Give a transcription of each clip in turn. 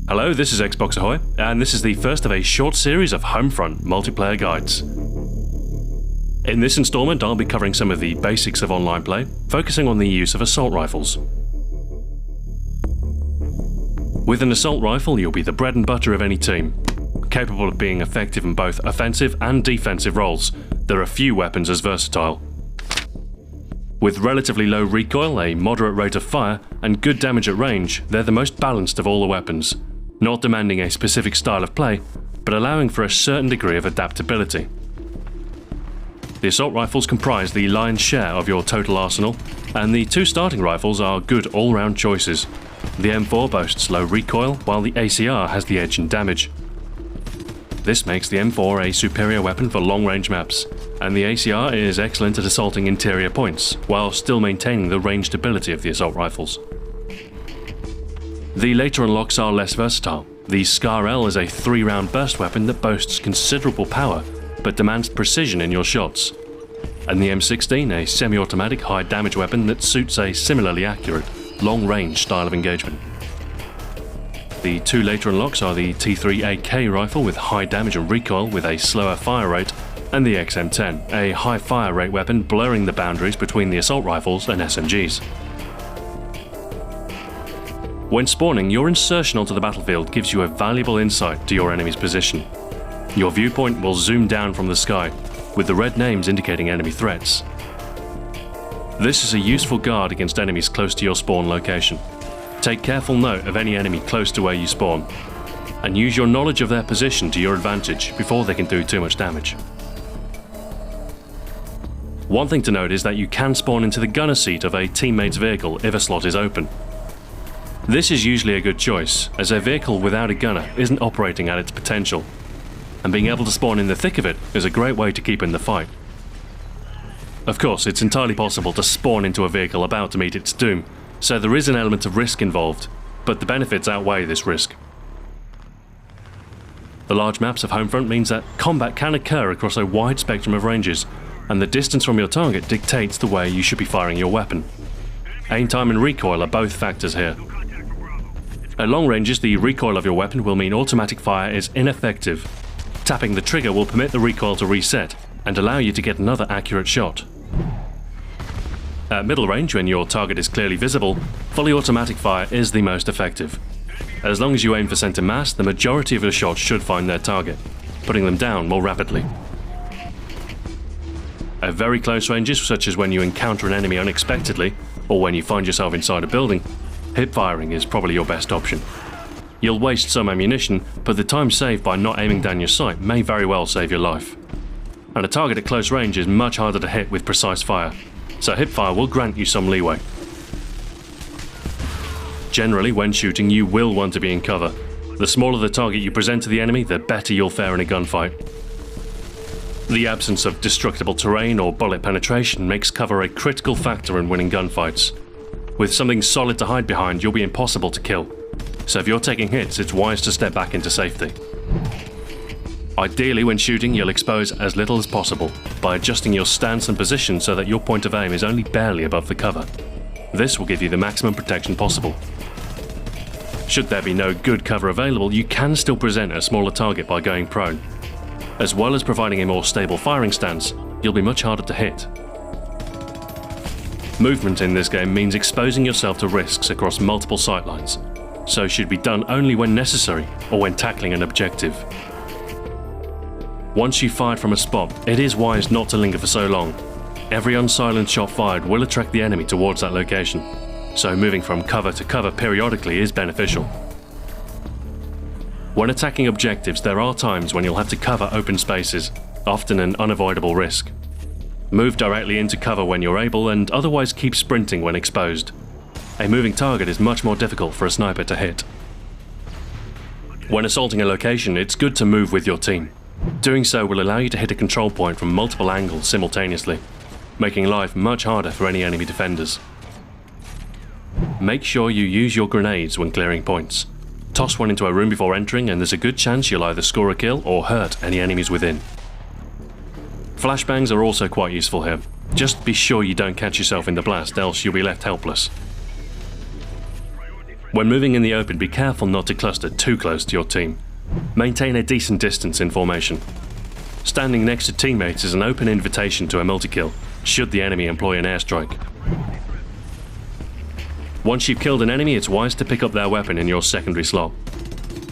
Hello, this is Xbox Ahoy, and this is the first of a short series of Homefront multiplayer guides. In this installment, I'll be covering some of the basics of online play, focusing on the use of assault rifles. With an assault rifle, you'll be the bread and butter of any team. Capable of being effective in both offensive and defensive roles, there are few weapons as versatile. With relatively low recoil, a moderate rate of fire, and good damage at range, they're the most balanced of all the weapons, not demanding a specific style of play, but allowing for a certain degree of adaptability. The assault rifles comprise the lion's share of your total arsenal, and the two starting rifles are good all-round choices. The M4 boasts low recoil, while the ACR has the edge in damage. This makes the M4 a superior weapon for long-range maps, and the ACR is excellent at assaulting interior points, while still maintaining the ranged ability of the assault rifles. The later unlocks are less versatile. The SCAR-L is a 3-round burst weapon that boasts considerable power, but demands precision in your shots. And the M16, a semi-automatic high-damage weapon that suits a similarly accurate, long-range style of engagement. The two later unlocks are the T3 AK rifle with high damage and recoil with a slower fire rate, and the XM10, a high fire rate weapon blurring the boundaries between the assault rifles and SMGs. When spawning, your insertion onto the battlefield gives you a valuable insight to your enemy's position. Your viewpoint will zoom down from the sky, with the red names indicating enemy threats. This is a useful guard against enemies close to your spawn location. Take careful note of any enemy close to where you spawn, and use your knowledge of their position to your advantage before they can do too much damage. One thing to note is that you can spawn into the gunner seat of a teammate's vehicle if a slot is open. This is usually a good choice, as a vehicle without a gunner isn't operating at its potential, and being able to spawn in the thick of it is a great way to keep in the fight. Of course, it's entirely possible to spawn into a vehicle about to meet its doom, so there is an element of risk involved, but the benefits outweigh this risk. The large maps of Homefront means that combat can occur across a wide spectrum of ranges, and the distance from your target dictates the way you should be firing your weapon. Aim time and recoil are both factors here. At long ranges, the recoil of your weapon will mean automatic fire is ineffective. Tapping the trigger will permit the recoil to reset, and allow you to get another accurate shot. At middle range, when your target is clearly visible, fully automatic fire is the most effective. As long as you aim for center mass, the majority of your shots should find their target, putting them down more rapidly. At very close ranges, such as when you encounter an enemy unexpectedly, or when you find yourself inside a building, hip firing is probably your best option. You'll waste some ammunition, but the time saved by not aiming down your sight may very well save your life. And a target at close range is much harder to hit with precise fire, so hipfire will grant you some leeway. Generally, when shooting, you will want to be in cover. The smaller the target you present to the enemy, the better you'll fare in a gunfight. The absence of destructible terrain or bullet penetration makes cover a critical factor in winning gunfights. With something solid to hide behind, you'll be impossible to kill. So if you're taking hits, it's wise to step back into safety. Ideally, when shooting, you'll expose as little as possible by adjusting your stance and position so that your point of aim is only barely above the cover. This will give you the maximum protection possible. Should there be no good cover available, you can still present a smaller target by going prone. As well as providing a more stable firing stance, you'll be much harder to hit. Movement in this game means exposing yourself to risks across multiple sightlines, so should be done only when necessary or when tackling an objective. Once you've fired from a spot, it is wise not to linger for so long. Every unsilenced shot fired will attract the enemy towards that location, so moving from cover to cover periodically is beneficial. When attacking objectives, there are times when you'll have to cover open spaces, often an unavoidable risk. Move directly into cover when you're able, and otherwise keep sprinting when exposed. A moving target is much more difficult for a sniper to hit. When assaulting a location, it's good to move with your team. Doing so will allow you to hit a control point from multiple angles simultaneously, making life much harder for any enemy defenders. Make sure you use your grenades when clearing points. Toss one into a room before entering, and there's a good chance you'll either score a kill or hurt any enemies within. Flashbangs are also quite useful here. Just be sure you don't catch yourself in the blast, else you'll be left helpless. When moving in the open, be careful not to cluster too close to your team. Maintain a decent distance in formation. Standing next to teammates is an open invitation to a multi-kill, should the enemy employ an airstrike. Once you've killed an enemy, it's wise to pick up their weapon in your secondary slot.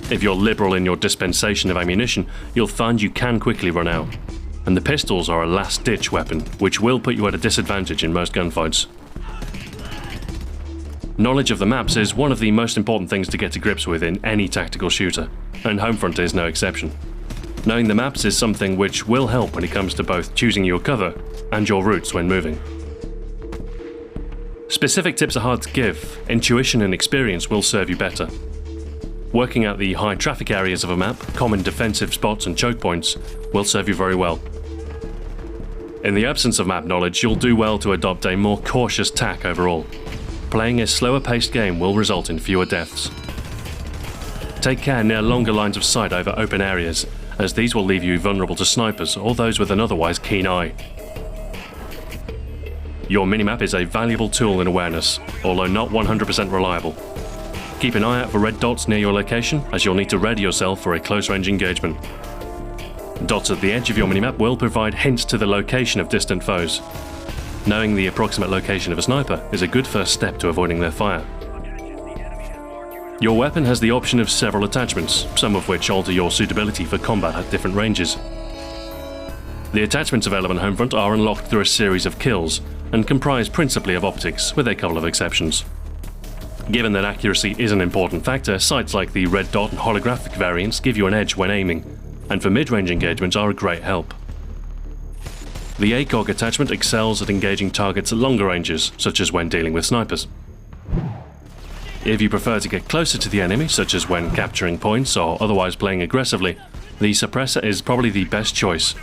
If you're liberal in your dispensation of ammunition, you'll find you can quickly run out. And the pistols are a last-ditch weapon, which will put you at a disadvantage in most gunfights. Knowledge of the maps is one of the most important things to get to grips with in any tactical shooter, and Homefront is no exception. Knowing the maps is something which will help when it comes to both choosing your cover and your routes when moving. Specific tips are hard to give. Intuition and experience will serve you better. Working out the high traffic areas of a map, common defensive spots and choke points will serve you very well. In the absence of map knowledge, you'll do well to adopt a more cautious tack overall. Playing a slower paced game will result in fewer deaths. Take care near longer lines of sight over open areas, as these will leave you vulnerable to snipers or those with an otherwise keen eye. Your minimap is a valuable tool in awareness, although not 100% reliable. Keep an eye out for red dots near your location, as you'll need to ready yourself for a close-range engagement. Dots at the edge of your minimap will provide hints to the location of distant foes. Knowing the approximate location of a sniper is a good first step to avoiding their fire. Your weapon has the option of several attachments, some of which alter your suitability for combat at different ranges. The attachments available in Homefront are unlocked through a series of kills, and comprise principally of optics, with a couple of exceptions. Given that accuracy is an important factor, sights like the red dot and holographic variants give you an edge when aiming, and for mid-range engagements are a great help. The ACOG attachment excels at engaging targets at longer ranges, such as when dealing with snipers. If you prefer to get closer to the enemy, such as when capturing points or otherwise playing aggressively, the suppressor is probably the best choice.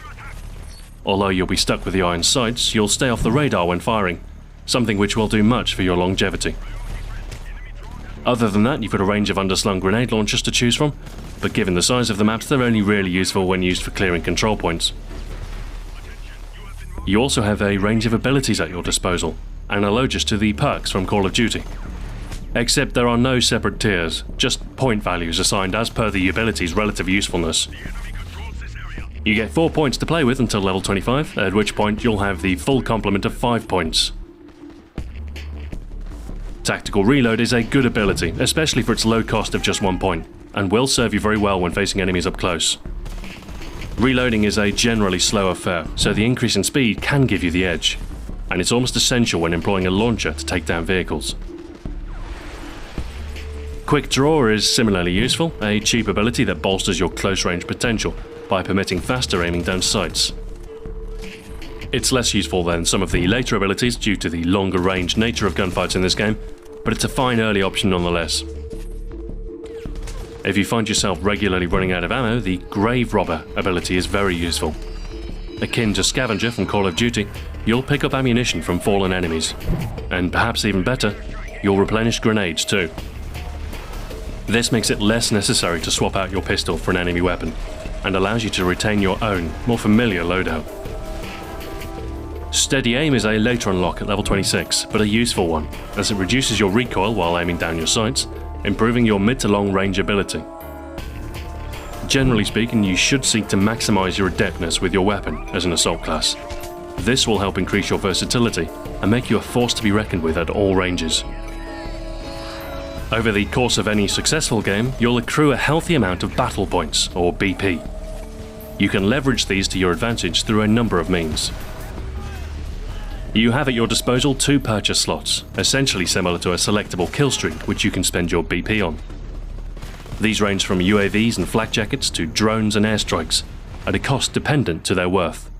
Although you'll be stuck with the iron sights, you'll stay off the radar when firing, something which will do much for your longevity. Other than that, you've got a range of underslung grenade launchers to choose from, but given the size of the maps, they're only really useful when used for clearing control points. You also have a range of abilities at your disposal, analogous to the perks from Call of Duty. Except there are no separate tiers, just point values assigned as per the ability's relative usefulness. You get 4 points to play with until level 25, at which point you'll have the full complement of 5 points. Tactical Reload is a good ability, especially for its low cost of just 1 point, and will serve you very well when facing enemies up close. Reloading is a generally slow affair, so the increase in speed can give you the edge, and it's almost essential when employing a launcher to take down vehicles. QUICKDRAW is similarly useful, a cheap ability that bolsters your close-range potential by permitting faster aiming down sights. It's less useful than some of the later abilities due to the longer range nature of gunfights in this game, but it's a fine early option nonetheless. If you find yourself regularly running out of ammo, the Grave Robber ability is very useful. Akin to Scavenger from Call of Duty, you'll pick up ammunition from fallen enemies, and perhaps even better, you'll replenish grenades too. This makes it less necessary to swap out your pistol for an enemy weapon, and allows you to retain your own, more familiar loadout. Steady Aim is a later unlock at level 26, but a useful one, as it reduces your recoil while aiming down your sights, improving your mid to long range ability. Generally speaking, you should seek to maximize your adeptness with your weapon as an assault class. This will help increase your versatility and make you a force to be reckoned with at all ranges. Over the course of any successful game, you'll accrue a healthy amount of battle points, or BP. You can leverage these to your advantage through a number of means. You have at your disposal 2 purchase slots, essentially similar to a selectable kill streak which you can spend your BP on. These range from UAVs and flak jackets to drones and airstrikes, at a cost dependent to their worth.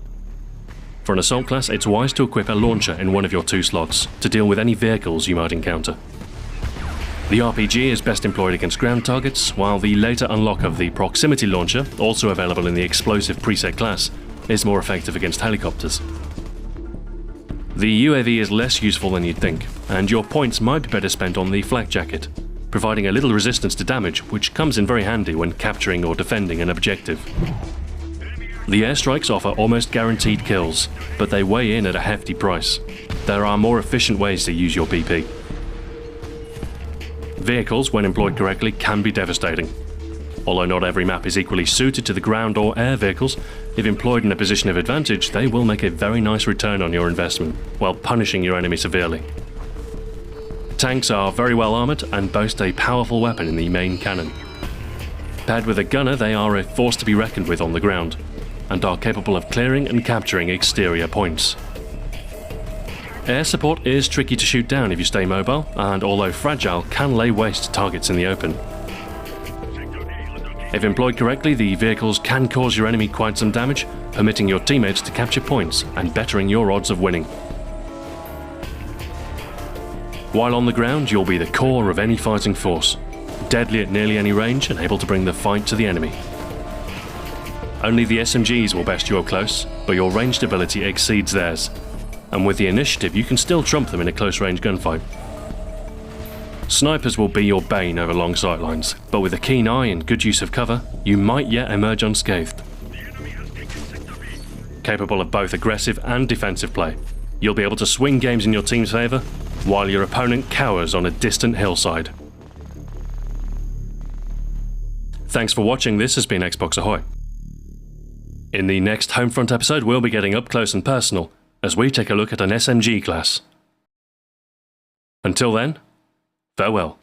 For an assault class, it's wise to equip a launcher in one of your 2 slots to deal with any vehicles you might encounter. The RPG is best employed against ground targets, while the later unlock of the proximity launcher, also available in the explosive preset class, is more effective against helicopters. The UAV is less useful than you'd think, and your points might be better spent on the flak jacket, providing a little resistance to damage, which comes in very handy when capturing or defending an objective. The airstrikes offer almost guaranteed kills, but they weigh in at a hefty price. There are more efficient ways to use your BP. Vehicles, when employed correctly, can be devastating. Although not every map is equally suited to the ground or air vehicles, if employed in a position of advantage, they will make a very nice return on your investment, while punishing your enemy severely. Tanks are very well armoured and boast a powerful weapon in the main cannon. Paired with a gunner, they are a force to be reckoned with on the ground, and are capable of clearing and capturing exterior points. Air support is tricky to shoot down if you stay mobile, and although fragile, can lay waste to targets in the open. If employed correctly, the vehicles can cause your enemy quite some damage, permitting your teammates to capture points and bettering your odds of winning. While on the ground, you'll be the core of any fighting force, deadly at nearly any range and able to bring the fight to the enemy. Only the SMGs will best you up close, but your ranged ability exceeds theirs, and with the initiative you can still trump them in a close-range gunfight. Snipers will be your bane over long sightlines, but with a keen eye and good use of cover, you might yet emerge unscathed. Capable of both aggressive and defensive play, you'll be able to swing games in your team's favour, while your opponent cowers on a distant hillside. Thanks for watching. This has been Xbox Ahoy. In the next Homefront episode, we'll be getting up close and personal as we take a look at an SMG class. Until then, farewell.